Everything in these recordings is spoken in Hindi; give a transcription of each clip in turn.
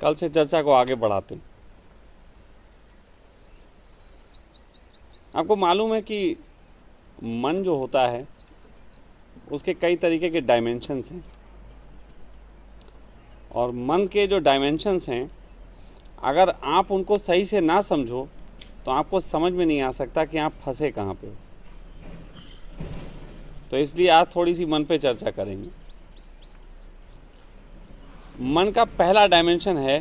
कल से चर्चा को आगे बढ़ाते हैं। आपको मालूम है कि मन जो होता है उसके कई तरीके के डायमेंशंस हैं, और मन के जो डायमेंशंस हैं अगर आप उनको सही से ना समझो तो आपको समझ में नहीं आ सकता कि आप फंसे कहाँ पे हो। तो इसलिए आज थोड़ी सी मन पे चर्चा करेंगे। मन का पहला डायमेंशन है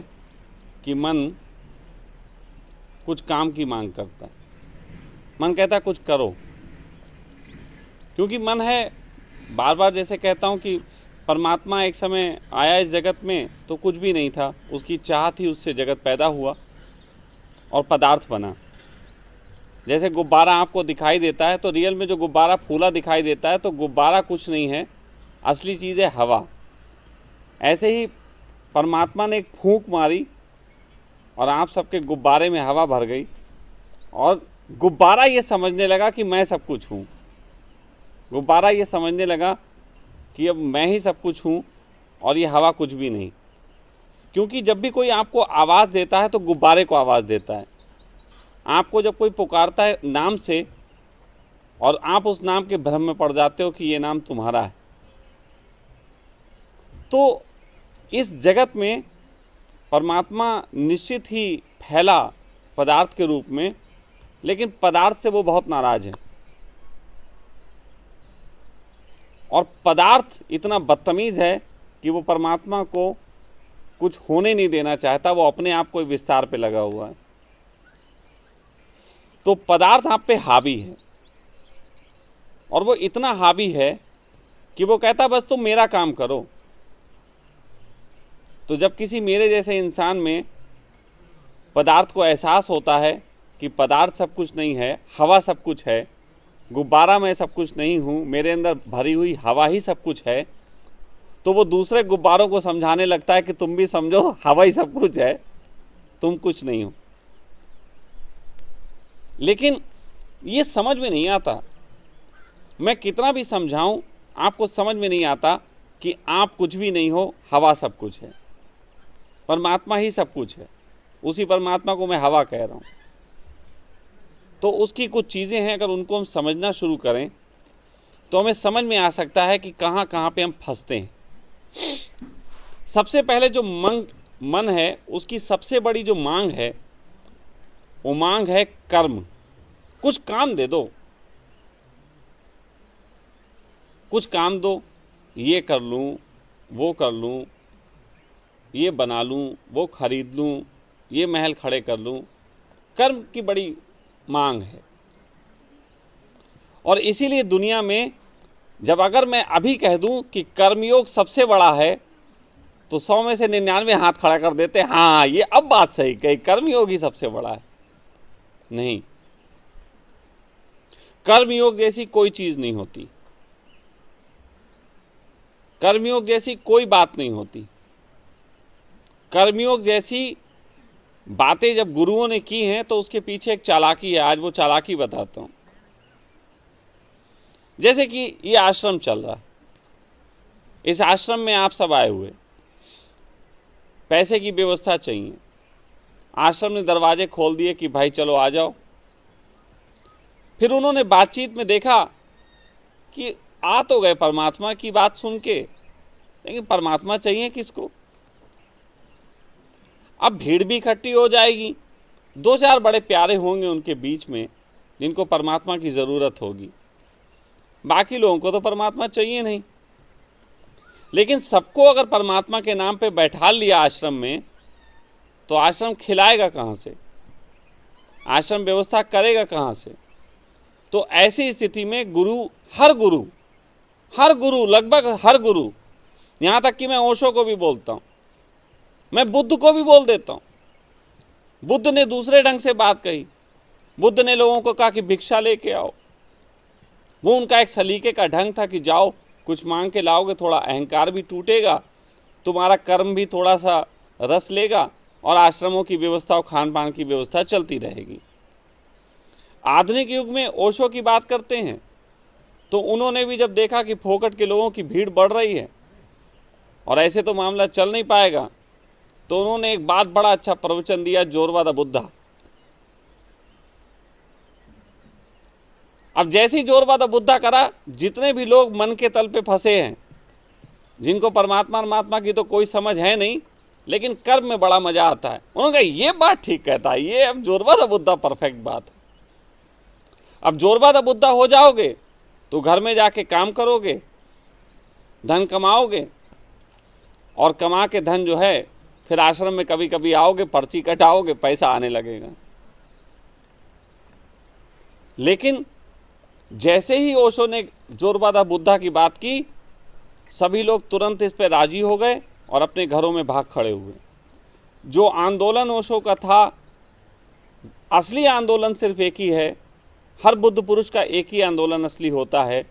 कि मन कुछ काम की मांग करता है। मन कहता है कुछ करो, क्योंकि मन है, बार बार जैसे कहता हूँ कि परमात्मा एक समय आया इस जगत में तो कुछ भी नहीं था, उसकी चाह थी, उससे जगत पैदा हुआ और पदार्थ बना। जैसे गुब्बारा आपको दिखाई देता है तो रियल में जो गुब्बारा फूला दिखाई देता है तो गुब्बारा कुछ नहीं है, असली चीज़ है हवा। ऐसे ही परमात्मा ने एक फूंक मारी और आप सबके गुब्बारे में हवा भर गई और गुब्बारा ये समझने लगा कि मैं सब कुछ हूँ। गुब्बारा ये समझने लगा कि अब मैं ही सब कुछ हूँ और ये हवा कुछ भी नहीं। क्योंकि जब भी कोई आपको आवाज़ देता है तो गुब्बारे को आवाज़ देता है। आपको जब कोई पुकारता है नाम से और आप उस नाम के भ्रम में पड़ जाते हो कि ये नाम तुम्हारा है। तो इस जगत में परमात्मा निश्चित ही फैला पदार्थ के रूप में, लेकिन पदार्थ से वो बहुत नाराज है और पदार्थ इतना बदतमीज़ है कि वो परमात्मा को कुछ होने नहीं देना चाहता, वो अपने आप को विस्तार पे लगा हुआ है। तो पदार्थ आप पे हावी है और वो इतना हावी है कि वो कहता बस तुम मेरा काम करो। तो जब किसी मेरे जैसे इंसान में पदार्थ को एहसास होता है कि पदार्थ सब कुछ नहीं है, हवा सब कुछ है, गुब्बारा मैं सब कुछ नहीं हूँ, मेरे अंदर भरी हुई हवा ही सब कुछ है, तो वो दूसरे गुब्बारों को समझाने लगता है कि तुम भी समझो हवा ही सब कुछ है, तुम कुछ नहीं हो। लेकिन ये समझ में नहीं आता, मैं कितना भी समझाऊं आपको समझ में नहीं आता कि आप कुछ भी नहीं हो, हवा सब कुछ है, परमात्मा ही सब कुछ है। उसी परमात्मा को मैं हवा कह रहा हूं। तो उसकी कुछ चीज़ें हैं, अगर उनको हम समझना शुरू करें तो हमें समझ में आ सकता है कि कहाँ कहाँ पे हम फंसते हैं। सबसे पहले जो मन है उसकी सबसे बड़ी जो मांग है वो मांग है कर्म। कुछ काम दे दो, कुछ काम दो, ये कर लूँ, वो कर लूँ, ये बना लूँ, वो खरीद लूँ, ये महल खड़े कर लूँ। कर्म की बड़ी मांग है। और इसीलिए दुनिया में जब अगर मैं अभी कह दूं कि कर्मयोग सबसे बड़ा है तो 100 में से 99 हाथ खड़ा कर देते, हाँ ये अब बात सही कही, कर्मयोग ही सबसे बड़ा है। नहीं, कर्मयोग जैसी कोई चीज नहीं होती, कर्मयोग जैसी कोई बात नहीं होती। कर्मयोग जैसी बातें जब गुरुओं ने की हैं तो उसके पीछे एक चालाकी है। आज वो चालाकी बताता हूं। जैसे कि ये आश्रम चल रहा, इस आश्रम में आप सब आए हुए, पैसे की व्यवस्था चाहिए, आश्रम ने दरवाजे खोल दिए कि भाई चलो आ जाओ। फिर उन्होंने बातचीत में देखा कि आ तो गए परमात्मा की बात सुन के, लेकिन परमात्मा चाहिए किसको। अब भीड़ भी इकट्ठी हो जाएगी, 2-4 बड़े प्यारे होंगे उनके बीच में जिनको परमात्मा की ज़रूरत होगी, बाकी लोगों को तो परमात्मा चाहिए नहीं। लेकिन सबको अगर परमात्मा के नाम पे बैठा लिया आश्रम में तो आश्रम खिलाएगा कहाँ से, आश्रम व्यवस्था करेगा कहाँ से। तो ऐसी स्थिति में हर गुरु लगभग हर गुरु, यहाँ तक कि मैं ओशो को भी बोलता हूँ, मैं बुद्ध को भी बोल देता हूँ। बुद्ध ने दूसरे ढंग से बात कही। बुद्ध ने लोगों को कहा कि भिक्षा लेके आओ। वो उनका एक सलीके का ढंग था कि जाओ कुछ मांग के लाओगे, थोड़ा अहंकार भी टूटेगा, तुम्हारा कर्म भी थोड़ा सा रस लेगा और आश्रमों की व्यवस्था और खान पान की व्यवस्था चलती रहेगी। आधुनिक युग में ओशो की बात करते हैं तो उन्होंने भी जब देखा कि फोकट के लोगों की भीड़ बढ़ रही है और ऐसे तो मामला चल नहीं पाएगा, तो उन्होंने एक बात बड़ा अच्छा प्रवचन दिया, जोरवा द बुद्धा। अब जैसे ही जोरवा द बुद्धा करा, जितने भी लोग मन के तल पे फंसे हैं, जिनको परमात्मा की तो कोई समझ है नहीं, लेकिन कर्म में बड़ा मजा आता है, उन्होंने कहा ये बात ठीक कहता है, ये अब जोरवा द बुद्धा परफेक्ट बात है। अब जोरवा द बुद्धा हो जाओगे तो घर में जाके काम करोगे, धन कमाओगे, और कमा के धन जो है फिर आश्रम में कभी कभी आओगे, पर्ची कटाओगे, पैसा आने लगेगा। लेकिन जैसे ही ओशो ने जोरवा द बुद्धा की बात की, सभी लोग तुरंत इस पे राजी हो गए और अपने घरों में भाग खड़े हुए। जो आंदोलन ओशो का था, असली आंदोलन सिर्फ एक ही है। हर बुद्ध पुरुष का एक ही आंदोलन असली होता है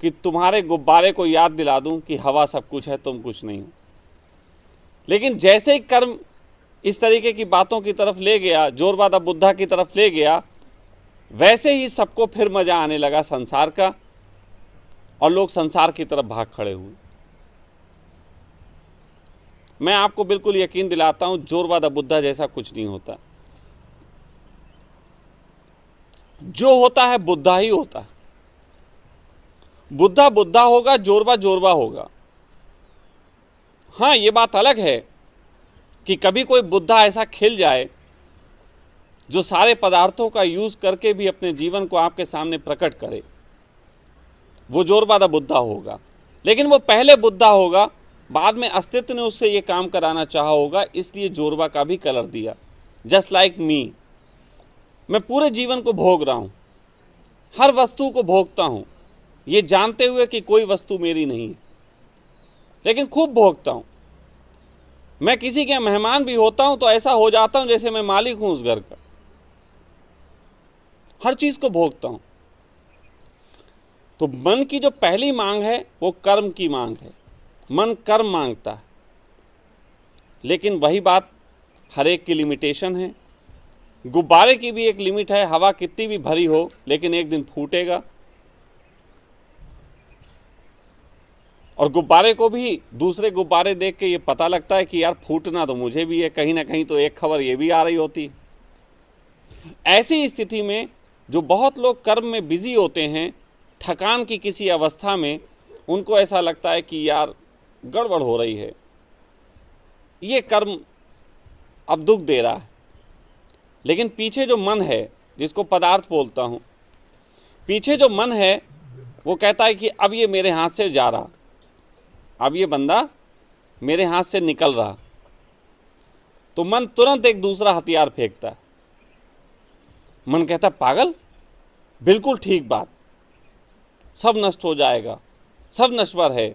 कि तुम्हारे गुब्बारे को याद दिला दूं कि हवा सब कुछ है, तुम कुछ नहीं हो। लेकिन जैसे ही कर्म इस तरीके की बातों की तरफ ले गया, जोरवा द बुद्धा की तरफ ले गया, वैसे ही सबको फिर मजा आने लगा संसार का, और लोग संसार की तरफ भाग खड़े हुए। मैं आपको बिल्कुल यकीन दिलाता हूं, जोरवा द बुद्धा जैसा कुछ नहीं होता। जो होता है बुद्धा ही होता है। बुद्धा बुद्धा होगा, जोरवा जोरवा होगा। हाँ, ये बात अलग है कि कभी कोई बुद्धा ऐसा खिल जाए जो सारे पदार्थों का यूज करके भी अपने जीवन को आपके सामने प्रकट करे, वो जोरवा द बुद्धा होगा। लेकिन वो पहले बुद्धा होगा, बाद में अस्तित्व ने उससे ये काम कराना चाहा होगा, इसलिए जोरवा का भी कलर दिया। जस्ट लाइक मी, मैं पूरे जीवन को भोग रहा हूं, हर वस्तु को भोगता हूं, ये जानते हुए कि कोई वस्तु मेरी नहीं है, लेकिन खूब भोगता हूं। मैं किसी के मेहमान भी होता हूं तो ऐसा हो जाता हूं जैसे मैं मालिक हूं उस घर का, हर चीज को भोगता हूं। तो मन की जो पहली मांग है वो कर्म की मांग है। मन कर्म मांगता है, लेकिन वही बात, हर एक की लिमिटेशन है। गुब्बारे की भी एक लिमिट है, हवा कितनी भी भरी हो लेकिन एक दिन फूटेगा। और गुब्बारे को भी दूसरे गुब्बारे देख के ये पता लगता है कि यार फूटना तो मुझे भी है, कहीं ना कहीं तो एक खबर ये भी आ रही होती है। ऐसी स्थिति में जो बहुत लोग कर्म में बिजी होते हैं, थकान की किसी अवस्था में, उनको ऐसा लगता है कि यार गड़बड़ हो रही है, ये कर्म अब दुख दे रहा है। लेकिन पीछे जो मन है, जिसको पदार्थ बोलता हूं, पीछे जो मन है वो कहता है कि अब ये मेरे हाथ से जा रहा, अब ये बंदा मेरे हाथ से निकल रहा, तो मन तुरंत एक दूसरा हथियार फेंकता है। मन कहता पागल, बिल्कुल ठीक बात, सब नष्ट हो जाएगा, सब नश्वर है,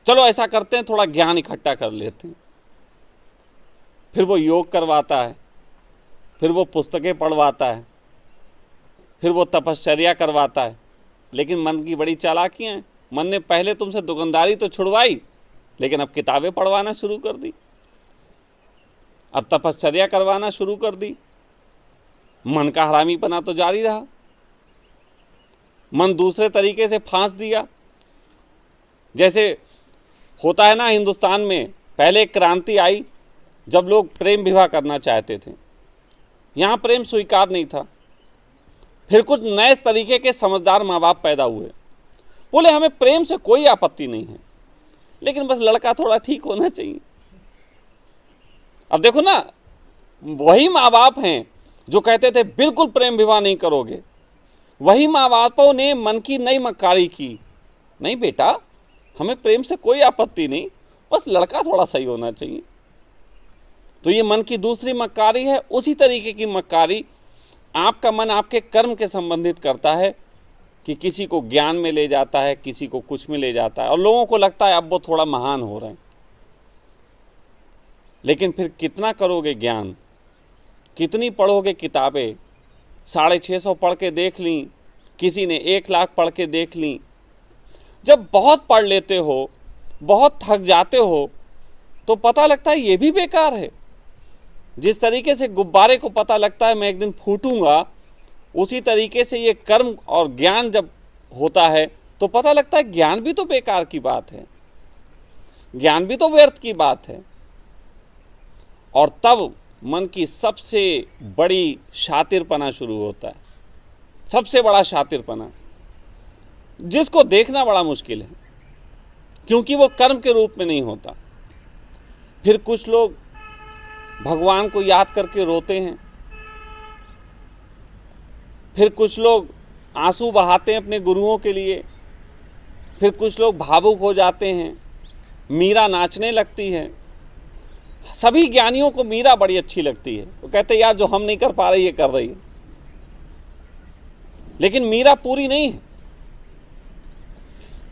चलो ऐसा करते हैं, थोड़ा ज्ञान इकट्ठा कर लेते हैं। फिर वो योग करवाता है, फिर वो पुस्तकें पढ़वाता है, फिर वो तपश्चर्या करवाता है। लेकिन मन की बड़ी चालाकियां हैं। मन ने पहले तुमसे दुकानदारी तो छुड़वाई, लेकिन अब किताबें पढ़वाना शुरू कर दी, अब तपश्चर्या करवाना शुरू कर दी। मन का हरामीपना तो जारी रहा। मन दूसरे तरीके से फांस दिया। जैसे होता है ना, हिंदुस्तान में पहले एक क्रांति आई जब लोग प्रेम विवाह करना चाहते थे, यहां प्रेम स्वीकार नहीं था। फिर कुछ नए तरीके के समझदार माँ बाप पैदा हुए, बोले हमें प्रेम से कोई आपत्ति नहीं है, लेकिन बस लड़का थोड़ा ठीक होना चाहिए। अब देखो ना, वही माँ बाप हैं जो कहते थे बिल्कुल प्रेम विवाह नहीं करोगे, वही माँ बापों ने मन की नई मक्कारी की, नहीं बेटा हमें प्रेम से कोई आपत्ति नहीं, बस लड़का थोड़ा सही होना चाहिए। तो ये मन की दूसरी मक्कारी है। उसी तरीके की मक्कारी आपका मन आपके कर्म के संबंधित करता है कि किसी को ज्ञान में ले जाता है, किसी को कुछ में ले जाता है, और लोगों को लगता है अब वो थोड़ा महान हो रहे हैं। लेकिन फिर कितना करोगे ज्ञान, कितनी पढ़ोगे किताबें? 650 पढ़ के देख ली, किसी ने 1 लाख पढ़ के देख ली। जब बहुत पढ़ लेते हो, बहुत थक जाते हो, तो पता लगता है ये भी बेकार है। जिस तरीके से गुब्बारे को पता लगता है मैं एक दिन फूटूंगा, उसी तरीके से ये कर्म और ज्ञान जब होता है तो पता लगता है ज्ञान भी तो बेकार की बात है, ज्ञान भी तो व्यर्थ की बात है। और तब मन की सबसे बड़ी शातिरपना शुरू होता है, सबसे बड़ा शातिरपना, जिसको देखना बड़ा मुश्किल है, क्योंकि वो कर्म के रूप में नहीं होता। फिर कुछ लोग भगवान को याद करके रोते हैं, फिर कुछ लोग आंसू बहाते हैं अपने गुरुओं के लिए, फिर कुछ लोग भावुक हो जाते हैं, मीरा नाचने लगती है। सभी ज्ञानियों को मीरा बड़ी अच्छी लगती है, वो कहते हैं यार जो हम नहीं कर पा रहे ये कर रही है, लेकिन मीरा पूरी नहीं है।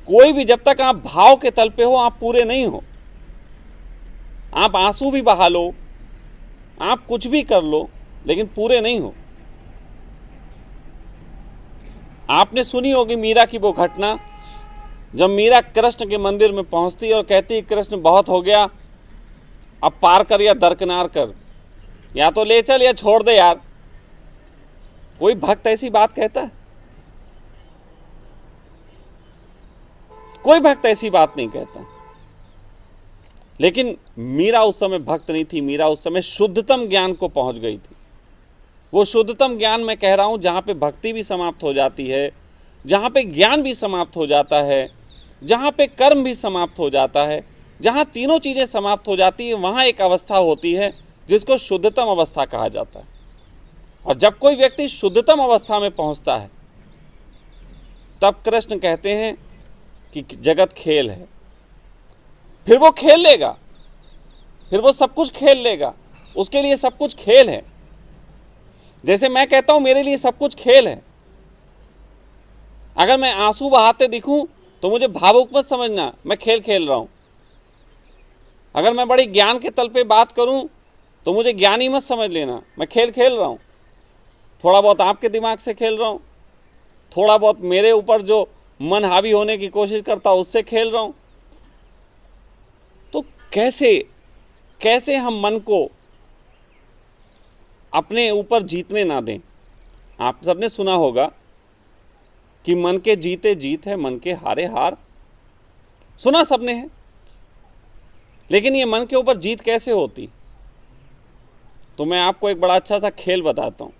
कोई भी, जब तक आप भाव के तल पे हो आप पूरे नहीं हो। आप आंसू भी बहा लो, आप कुछ भी कर लो, लेकिन पूरे नहीं हो। आपने सुनी होगी मीरा की वो घटना, जब मीरा कृष्ण के मंदिर में पहुंचती और कहती कृष्ण बहुत हो गया, अब पार कर या दरकिनार कर, या तो ले चल या छोड़ दे यार। कोई भक्त ऐसी बात कहता है? कोई भक्त ऐसी बात नहीं कहता। लेकिन मीरा उस समय भक्त नहीं थी, मीरा उस समय शुद्धतम ज्ञान को पहुंच गई थी। वो शुद्धतम ज्ञान मैं कह रहा हूं जहां पे भक्ति भी समाप्त हो जाती है, जहां पे ज्ञान भी समाप्त हो जाता है, जहां पे कर्म भी समाप्त हो जाता है, जहां तीनों चीजें समाप्त हो जाती है, वहां एक अवस्था होती है जिसको शुद्धतम अवस्था कहा जाता है। और जब कोई व्यक्ति शुद्धतम अवस्था में पहुंचता है, तब कृष्ण कहते हैं कि जगत खेल है। फिर वो खेल लेगा, फिर वो सब कुछ खेल लेगा, उसके लिए सब कुछ खेल है। जैसे मैं कहता हूं मेरे लिए सब कुछ खेल है। अगर मैं आंसू बहाते दिखूं तो मुझे भावुक मत समझना, मैं खेल खेल रहा हूं। अगर मैं बड़ी ज्ञान के तल पे बात करूं तो मुझे ज्ञानी मत समझ लेना, मैं खेल खेल रहा हूं। थोड़ा बहुत आपके दिमाग से खेल रहा हूं, थोड़ा बहुत मेरे ऊपर जो मन हावी होने की कोशिश करता उससे खेल रहा हूं। तो कैसे हम मन को अपने ऊपर जीतने ना दें। आप सबने सुना होगा कि मन के जीते जीत है, मन के हारे हार, सुना सबने है। लेकिन ये मन के ऊपर जीत कैसे होती? तो मैं आपको एक बड़ा अच्छा सा खेल बताता हूं,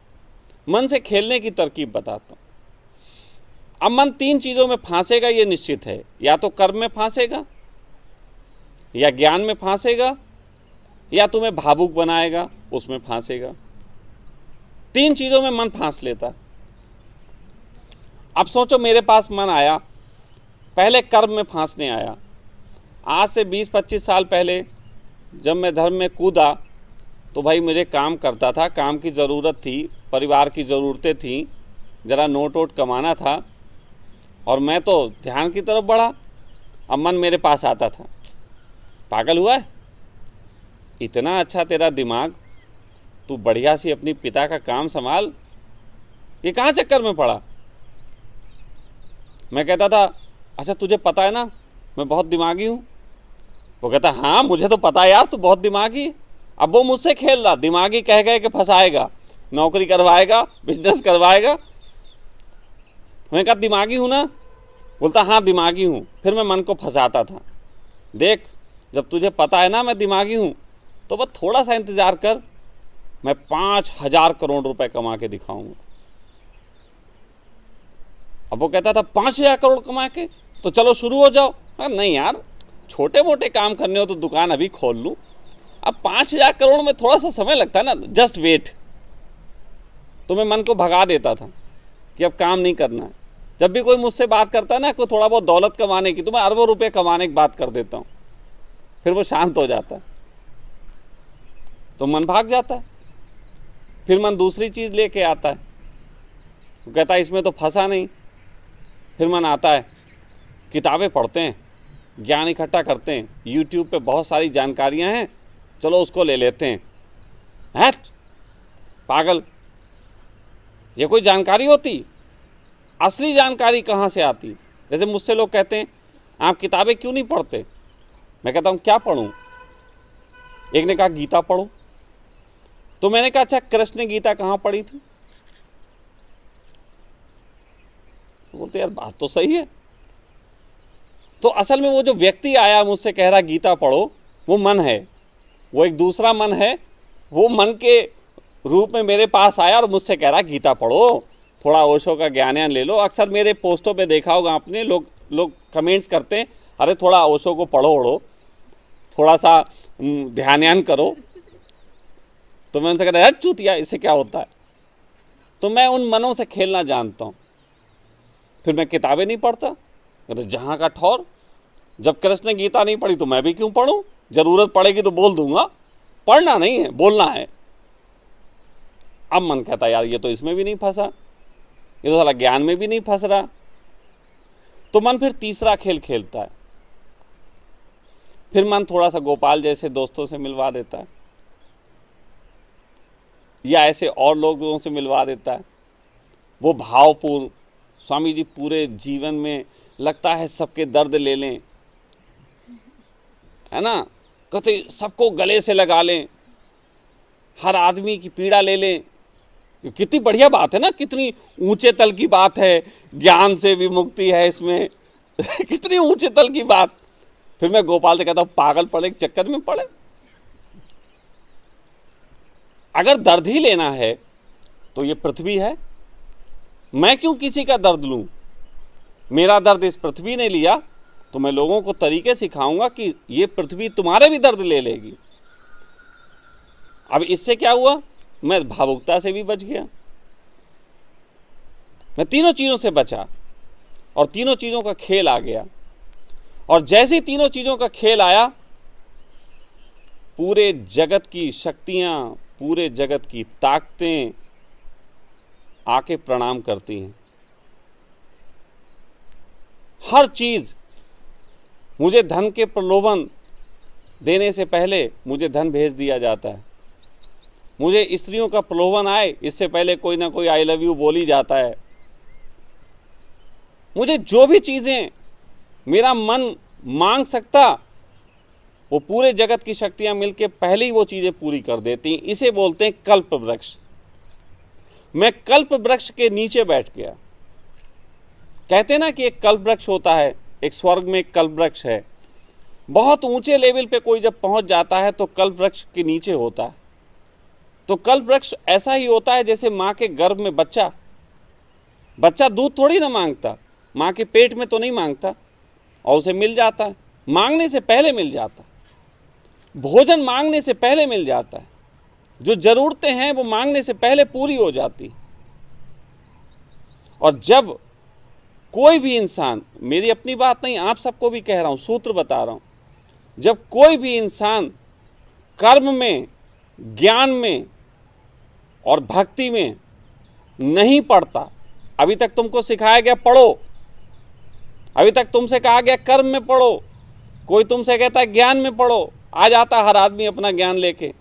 मन से खेलने की तरकीब बताता हूं। अब मन तीन चीजों में फांसेगा ये निश्चित है, या तो कर्म में फांसेगा, या ज्ञान में फांसेगा, या तुम्हें भावुक बनाएगा उसमें फांसेगा। तीन चीजों में मन फांस लेता। अब सोचो मेरे पास मन आया, पहले कर्म में फांसने आया। आज से 20-25 साल पहले जब मैं धर्म में कूदा तो भाई मुझे काम करता था, काम की ज़रूरत थी, परिवार की ज़रूरतें थी, ज़रा नोट वोट कमाना था, और मैं तो ध्यान की तरफ बढ़ा। अब मन मेरे पास आता था, पागल हुआ है, इतना अच्छा तेरा दिमाग, तू बढ़िया सी अपनी पिता का काम संभाल, ये कहाँ चक्कर में पड़ा। मैं कहता था अच्छा तुझे पता है ना मैं बहुत दिमागी हूँ। वो कहता हाँ मुझे तो पता है यार तू बहुत दिमागी। अब वो मुझसे खेल रहा, दिमागी कह गए कि फंसाएगा, नौकरी करवाएगा, बिजनेस करवाएगा। मैंने कहा दिमागी हूँ ना, बोलता हाँ दिमागी हूँ। फिर मैं मन को फंसाता था, देख जब तुझे पता है ना मैं दिमागी हूँ तो बस थोड़ा सा इंतजार कर, मैं 5,000 करोड़ रुपए कमा के दिखाऊंगा। अब वो कहता था 5,000 करोड़ कमा के, तो चलो शुरू हो जाओ। नहीं यार छोटे मोटे काम करने हो तो दुकान अभी खोल लूँ, अब 5,000 करोड़ में थोड़ा सा समय लगता है ना, जस्ट वेट। तो मैं मन को भगा देता था कि अब काम नहीं करना है। जब भी कोई मुझसे बात करता है ना कोई थोड़ा बहुत दौलत कमाने की, तो मैं अरबों रुपए कमाने की बात कर देता हूँ, फिर वो शांत हो जाता है, तो मन भाग जाता है। फिर मन दूसरी चीज़ लेके आता है, वो कहता है इसमें तो फंसा नहीं। फिर मन आता है, किताबें पढ़ते हैं, ज्ञान इकट्ठा करते हैं, यूट्यूब पे बहुत सारी जानकारियां हैं, चलो उसको ले लेते हैं। हट पागल, ये कोई जानकारी होती? असली जानकारी कहाँ से आती? जैसे मुझसे लोग कहते हैं आप किताबें क्यों नहीं पढ़ते? मैं कहता हूँ क्या पढ़ूं? एक ने कहा गीता पढ़ो, तो मैंने कहा अच्छा कृष्ण ने गीता कहाँ पढ़ी थी? तो बोलते यार बात तो सही है। तो असल में वो जो व्यक्ति आया मुझसे कह रहा गीता पढ़ो, वो मन है, वो एक दूसरा मन है वो मन के रूप में मेरे पास आया और मुझसे कह रहा गीता पढ़ो, थोड़ा ओशो का ज्ञान ले लो। अक्सर मेरे पोस्टों पे देखा होगा आपने, लोग कमेंट्स करते हैं, अरे थोड़ा ओशो को पढ़ो ओढ़ो, थोड़ा सा ध्यान करो। तो मैं उनसे कहता यार चूतिया, इससे क्या होता है। तो मैं उन मनों से खेलना जानता हूँ। फिर मैं किताबें नहीं पढ़ता, अरे जहाँ का ठौर, जब कृष्ण ने गीता नहीं पढ़ी तो मैं भी क्यों पढ़ूं, जरूरत पड़ेगी तो बोल दूंगा, पढ़ना नहीं है बोलना है। अब मन कहता यार ये तो इसमें भी नहीं फंसा, ये तो साला ज्ञान में भी नहीं फंस रहा। तो मन फिर तीसरा खेल खेलता है, फिर मन थोड़ा सा गोपाल जैसे दोस्तों से मिलवा देता है, या ऐसे और लोगों से मिलवा देता है। वो भावपूर्ण स्वामी जी पूरे जीवन में लगता है सबके दर्द ले लें, है ना, कहते सबको गले से लगा लें, हर आदमी की पीड़ा ले लें। कितनी बढ़िया बात है ना, कितनी ऊंचे तल की बात है, ज्ञान से भी मुक्ति है इसमें कितनी ऊंचे तल की बात। फिर मैं गोपाल से कहता हूं पागल पड़े के चक्कर में पड़े। अगर दर्द ही लेना है तो ये पृथ्वी है, मैं क्यों किसी का दर्द लूं। मेरा दर्द इस पृथ्वी ने लिया तो मैं लोगों को तरीके सिखाऊंगा कि ये पृथ्वी तुम्हारे भी दर्द ले लेगी। अब इससे क्या हुआ, मैं भावुकता से भी बच गया, मैं तीनों चीजों से बचा और तीनों चीजों का खेल आ गया। और जैसे तीनों चीजों का खेल आया, पूरे जगत की शक्तियां, पूरे जगत की ताकतें आके प्रणाम करती हैं। हर चीज, मुझे धन के प्रलोभन देने से पहले मुझे धन भेज दिया जाता है। मुझे स्त्रियों का प्रलोभन आए इससे पहले कोई ना कोई आई लव यू बोल ही जाता है। मुझे जो भी चीजें मेरा मन मांग सकता, वो पूरे जगत की शक्तियां मिलकर पहले ही वो चीजें पूरी कर देती। इसे बोलते हैं कल्प वृक्ष। मैं कल्प वृक्ष के नीचे बैठ गया। कहते ना कि एक कल्प वृक्ष होता है, एक स्वर्ग में एक कल्प वृक्ष है। बहुत ऊंचे लेवल पे कोई जब पहुंच जाता है तो कल्प वृक्ष के नीचे होता है। तो कल्प वृक्ष ऐसा ही होता है जैसे मां के गर्भ में बच्चा दूध थोड़ी ना मांगता, मां के पेट में तो नहीं मांगता, और उसे मिल जाता है, मांगने से पहले मिल जाता है। भोजन मांगने से पहले मिल जाता है, जो जरूरतें हैं वो मांगने से पहले पूरी हो जाती। और जब कोई भी इंसान, मेरी अपनी बात नहीं, आप सबको भी कह रहा हूं, सूत्र बता रहा हूं, जब कोई भी इंसान कर्म में, ज्ञान में और भक्ति में नहीं पढ़ता, अभी तक तुमको सिखाया गया पढ़ो, अभी तक तुमसे कहा गया कर्म में पढ़ो, कोई तुमसे कहता है ज्ञान में पढ़ो, आ जाता हर आदमी अपना ज्ञान लेके।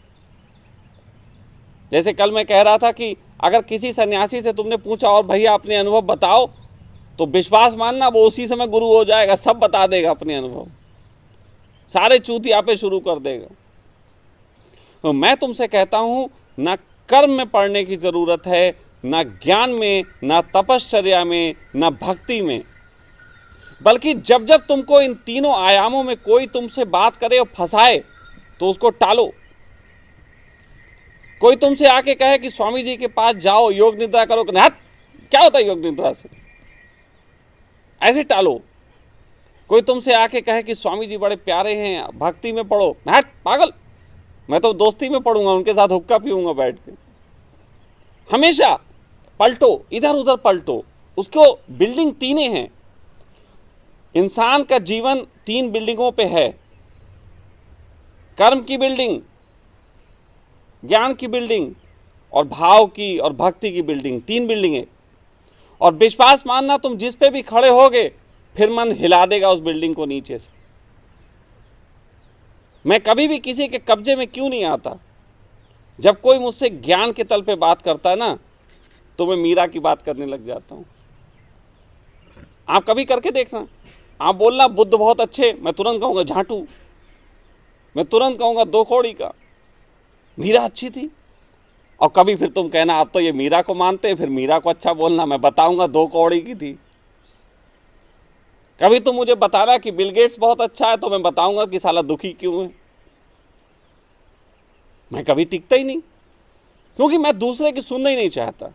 जैसे कल मैं कह रहा था कि अगर किसी सन्यासी से तुमने पूछा और भैया अपने अनुभव बताओ, तो विश्वास मानना वो उसी समय गुरु हो जाएगा, सब बता देगा अपने अनुभव, सारे चूतिया पे शुरू कर देगा। तो मैं तुमसे कहता हूं, ना कर्म में पढ़ने की जरूरत है, ना ज्ञान में, ना तपश्चर्या में, ना भक्ति में, बल्कि जब जब तुमको इन तीनों आयामों में कोई तुमसे बात करे और फंसाए तो उसको टालो। कोई तुमसे आके कहे कि स्वामी जी के पास जाओ, योग निद्रा करो, क्या होता है योग निद्रा से, ऐसे टालो। कोई तुमसे आके कहे कि स्वामी जी बड़े प्यारे हैं, भक्ति में पढ़ो, पागल, मैं तो दोस्ती में पढ़ूंगा, उनके साथ हुक्का पीऊंगा बैठ के। हमेशा पलटो, इधर उधर पलटो। उसको बिल्डिंग तीनें हैं, इंसान का जीवन 3 बिल्डिंगों पे है, कर्म की बिल्डिंग, ज्ञान की बिल्डिंग और भाव की और भक्ति की बिल्डिंग, 3 बिल्डिंगें। और विश्वास मानना, तुम जिस पे भी खड़े होगे फिर मन हिला देगा उस बिल्डिंग को नीचे से। मैं कभी भी किसी के कब्जे में क्यों नहीं आता। जब कोई मुझसे ज्ञान के तल पे बात करता है ना, तो मैं मीरा की बात करने लग जाता हूं। आप कभी करके देखना, आप बोलना बुद्ध बहुत अच्छे, मैं तुरंत कहूंगा झाटू, मैं तुरंत कहूंगा 2 कौड़ी का, मीरा अच्छी थी। और कभी फिर तुम कहना आप तो ये मीरा को मानते, फिर मीरा को अच्छा बोलना, मैं बताऊंगा 2 कौड़ी की थी। कभी तुम मुझे बताना कि बिल गेट्स बहुत अच्छा है, तो मैं बताऊंगा कि साला दुखी क्यों है। मैं कभी टिकता ही नहीं, क्योंकि मैं दूसरे की सुनना ही नहीं चाहता।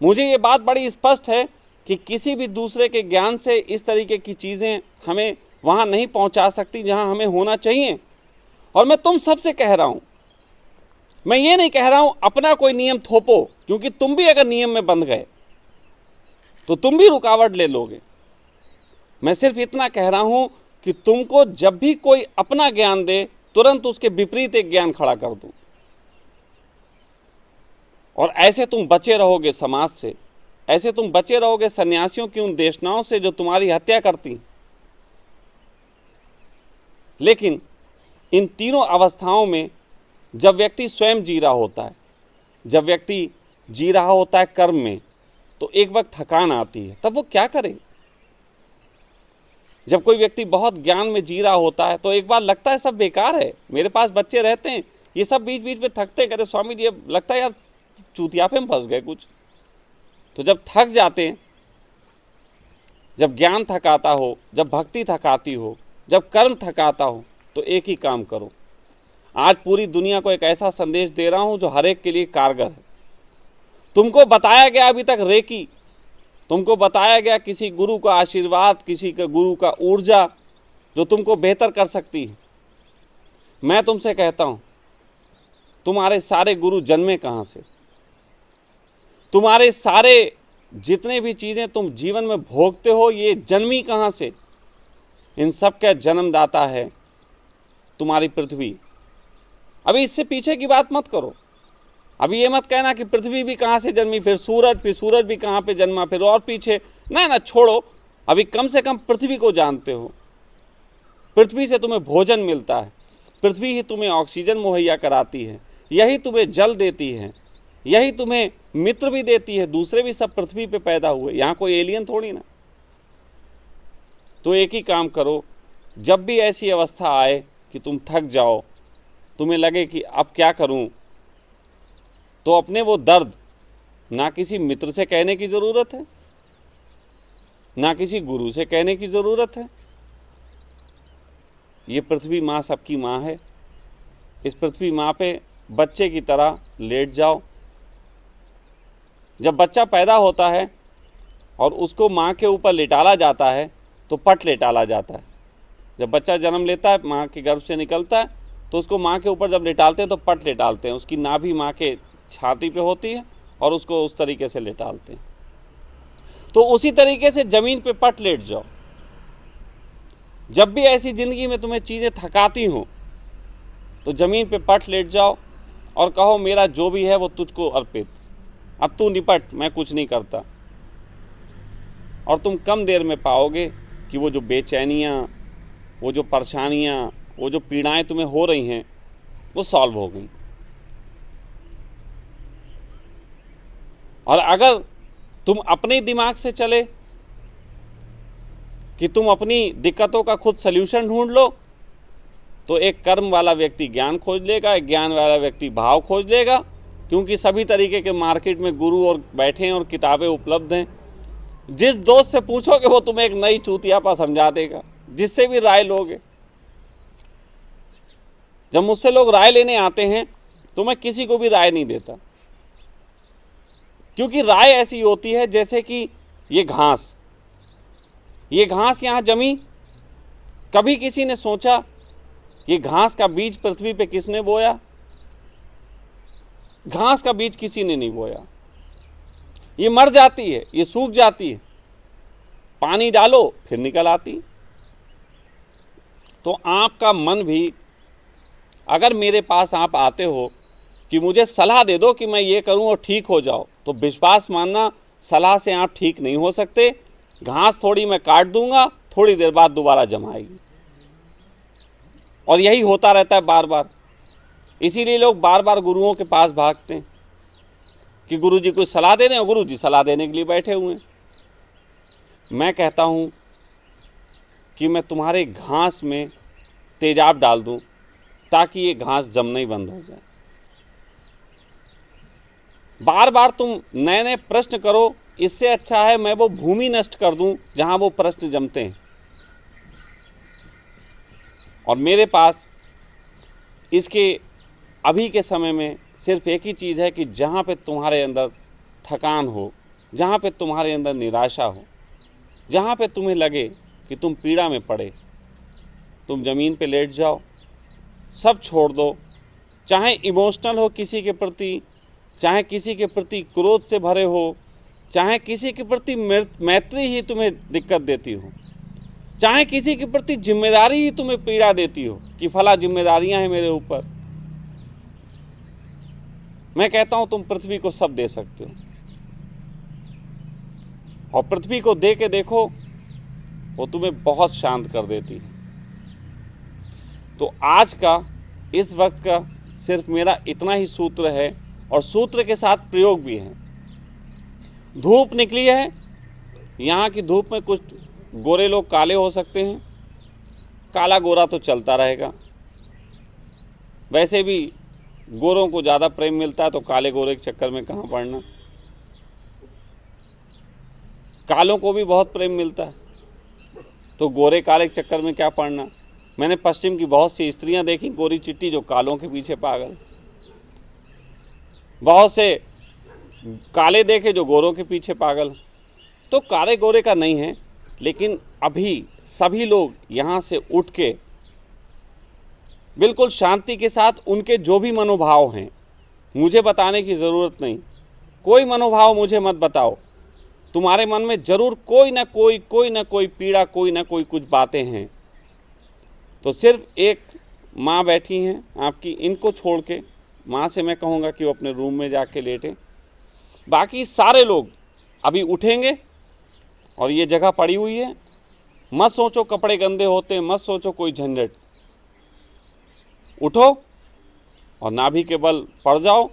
मुझे ये बात बड़ी स्पष्ट है कि किसी भी दूसरे के ज्ञान से इस तरीके की चीज़ें हमें वहाँ नहीं पहुँचा सकती जहाँ हमें होना चाहिए। और मैं तुम सबसे कह रहा हूँ, मैं ये नहीं कह रहा हूँ अपना कोई नियम थोपो, क्योंकि तुम भी अगर नियम में बंध गए तो तुम भी रुकावट ले लोगे। मैं सिर्फ इतना कह रहा हूँ कि तुमको जब भी कोई अपना ज्ञान दे, तुरंत उसके विपरीत एक ज्ञान खड़ा कर दो, और ऐसे तुम बचे रहोगे समाज से, ऐसे तुम बचे रहोगे सन्यासियों की उन देशनाओं से जो तुम्हारी हत्या करती। लेकिन इन तीनों अवस्थाओं में जब व्यक्ति स्वयं जी रहा होता है, जब व्यक्ति जी रहा होता है कर्म में, तो एक वक्त थकान आती है, तब वो क्या करे? जब कोई व्यक्ति बहुत ज्ञान में जी रहा होता है तो एक बार लगता है सब बेकार है। मेरे पास बच्चे रहते हैं, ये सब बीच बीच में थकते, कहते स्वामी जी अब लगता है यार चूतियापे में फंस गए कुछ। तो जब थक जाते हैं, जब ज्ञान थकाता हो, जब भक्ति थकाती हो, जब कर्म थकाता हो, तो एक ही काम करो। आज पूरी दुनिया को एक ऐसा संदेश दे रहा हूं जो हर एक के लिए कारगर है। तुमको बताया गया अभी तक रेकी, तुमको बताया गया किसी गुरु का आशीर्वाद, किसी के गुरु का ऊर्जा जो तुमको बेहतर कर सकती है। मैं तुमसे कहता हूं, तुम्हारे सारे गुरु जन्मे कहां से? तुम्हारे सारे जितने भी चीजें तुम जीवन में भोगते हो, ये जन्मी कहां से? इन सब का जन्मदाता है तुम्हारी पृथ्वी। अभी इससे पीछे की बात मत करो। अभी ये मत कहना कि पृथ्वी भी कहाँ से जन्मी, फिर सूरज भी कहाँ पे जन्मा, फिर और पीछे। ना छोड़ो, अभी कम से कम पृथ्वी को जानते हो। पृथ्वी से तुम्हें भोजन मिलता है, पृथ्वी ही तुम्हें ऑक्सीजन मुहैया कराती है, यही तुम्हें जल देती है, यही तुम्हें मित्र भी देती है। दूसरे भी सब पृथ्वी पे पैदा हुए, यहाँ कोई एलियन थोड़ी ना। तो एक ही काम करो, जब भी ऐसी अवस्था आए कि तुम थक जाओ, तुम्हें लगे कि अब क्या करूं, तो अपने वो दर्द ना किसी मित्र से कहने की ज़रूरत है, ना किसी गुरु से कहने की ज़रूरत है। ये पृथ्वी माँ सबकी माँ है। इस पृथ्वी माँ पे बच्चे की तरह लेट जाओ। जब बच्चा पैदा होता है और उसको माँ के ऊपर लेटाला जाता है तो पट लेटाला जाता है। जब बच्चा जन्म लेता है, माँ के गर्भ से निकलता है, तो उसको माँ के ऊपर जब लेटालते हैं तो पट लेटालते हैं। उसकी नाभि माँ के छाती पे होती है और उसको उस तरीके से लेटालते हैं। तो उसी तरीके से ज़मीन पे पट लेट जाओ। जब भी ऐसी ज़िंदगी में तुम्हें चीज़ें थकाती हो तो ज़मीन पे पट लेट जाओ और कहो मेरा जो भी है वो तुझको अर्पित, अब तू निपट, मैं कुछ नहीं करता। और तुम कम देर में पाओगे कि वो जो बेचैनियाँ, वो जो परेशानियाँ, वो जो पीड़ाएं तुम्हें हो रही हैं, वो सॉल्व हो गई। और अगर तुम अपने दिमाग से चले कि तुम अपनी दिक्कतों का खुद सल्यूशन ढूंढ लो, तो एक कर्म वाला व्यक्ति ज्ञान खोज लेगा, एक ज्ञान वाला व्यक्ति भाव खोज लेगा, क्योंकि सभी तरीके के मार्केट में गुरु और बैठे हैं और किताबें उपलब्ध हैं। जिस दोस्त से पूछोगे वो तुम्हें एक नई चूतियापा समझा देगा, जिससे भी राय लोगे। जब मुझसे लोग राय लेने आते हैं तो मैं किसी को भी राय नहीं देता, क्योंकि राय ऐसी होती है जैसे कि ये घास यहाँ जमी, कभी किसी ने सोचा ये घास का बीज पृथ्वी पे किसने बोया? घास का बीज किसी ने नहीं बोया। ये मर जाती है, ये सूख जाती है, पानी डालो फिर निकल आती। तो आपका मन भी, अगर मेरे पास आप आते हो कि मुझे सलाह दे दो कि मैं ये करूं और ठीक हो जाओ, तो विश्वास मानना सलाह से आप ठीक नहीं हो सकते। घास थोड़ी मैं काट दूंगा, थोड़ी देर बाद दोबारा जमाएगी, और यही होता रहता है बार बार। इसीलिए लोग बार बार गुरुओं के पास भागते हैं कि गुरु जी कुछ सलाह दे दें, और गुरु जी सलाह देने के लिए बैठे हुए हैं। मैं कहता हूं कि मैं तुम्हारे घास में तेजाब डाल दूं ताकि ये घास जमना ही बंद हो जाए। बार बार तुम नए नए प्रश्न करो, इससे अच्छा है मैं वो भूमि नष्ट कर दूं जहां वो प्रश्न जमते हैं। और मेरे पास इसके अभी के समय में सिर्फ एक ही चीज़ है कि जहाँ पे तुम्हारे अंदर थकान हो, जहाँ पे तुम्हारे अंदर निराशा हो, जहाँ पे तुम्हें लगे कि तुम पीड़ा में पड़े, तुम ज़मीन पे लेट जाओ, सब छोड़ दो। चाहे इमोशनल हो किसी के प्रति, चाहे किसी के प्रति क्रोध से भरे हो, चाहे किसी के प्रति मैत्री ही तुम्हें दिक्कत देती हो, चाहे किसी के प्रति जिम्मेदारी ही तुम्हें पीड़ा देती हो कि फला जिम्मेदारियां हैं मेरे ऊपर, मैं कहता हूं तुम पृथ्वी को सब दे सकते हो। और पृथ्वी को दे के देखो, वो तुम्हें बहुत शांत कर देती है। तो आज का, इस वक्त का सिर्फ मेरा इतना ही सूत्र है, और सूत्र के साथ प्रयोग भी है। धूप निकली है, यहाँ की धूप में कुछ गोरे लोग काले हो सकते हैं, काला गोरा तो चलता रहेगा। वैसे भी गोरों को ज़्यादा प्रेम मिलता है, तो काले गोरे के चक्कर में कहाँ पड़ना। कालों को भी बहुत प्रेम मिलता है, तो गोरे काले के चक्कर में क्या पड़ना। मैंने पश्चिम की बहुत सी स्त्रियां देखी गोरी चिट्टी जो कालों के पीछे पागल, बहुत से काले देखे जो गोरों के पीछे पागल। तो काले गोरे का नहीं है, लेकिन अभी सभी लोग यहाँ से उठ के बिल्कुल शांति के साथ उनके जो भी मनोभाव हैं, मुझे बताने की ज़रूरत नहीं, कोई मनोभाव मुझे मत बताओ, तुम्हारे मन में ज़रूर कोई ना कोई पीड़ा, कोई ना कोई कुछ बातें हैं। तो सिर्फ एक माँ बैठी हैं आपकी, इनको छोड़ के माँ से मैं कहूँगा कि वो अपने रूम में जाके लेटें। बाकी सारे लोग अभी उठेंगे, और ये जगह पड़ी हुई है, मत सोचो कपड़े गंदे होते, मत सोचो कोई झंझट। उठो और नाभि के बल पड़ जाओ।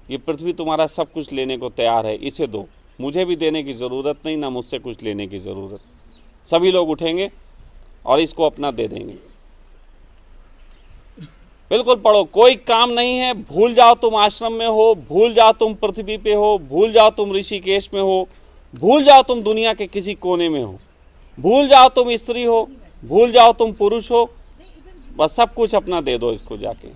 ये पृथ्वी तुम्हारा सब कुछ लेने को तैयार है, इसे दो। मुझे भी देने की ज़रूरत नहीं, ना मुझसे कुछ लेने की ज़रूरत। सभी लोग उठेंगे और इसको अपना दे देंगे। बिल्कुल पढ़ो, कोई काम नहीं है। भूल जाओ तुम आश्रम में हो, भूल जाओ तुम पृथ्वी पे हो, भूल जाओ तुम ऋषिकेश में हो, भूल जाओ तुम दुनिया के किसी कोने में हो, भूल जाओ तुम स्त्री हो, भूल जाओ तुम पुरुष हो, बस सब कुछ अपना दे दो इसको जाके।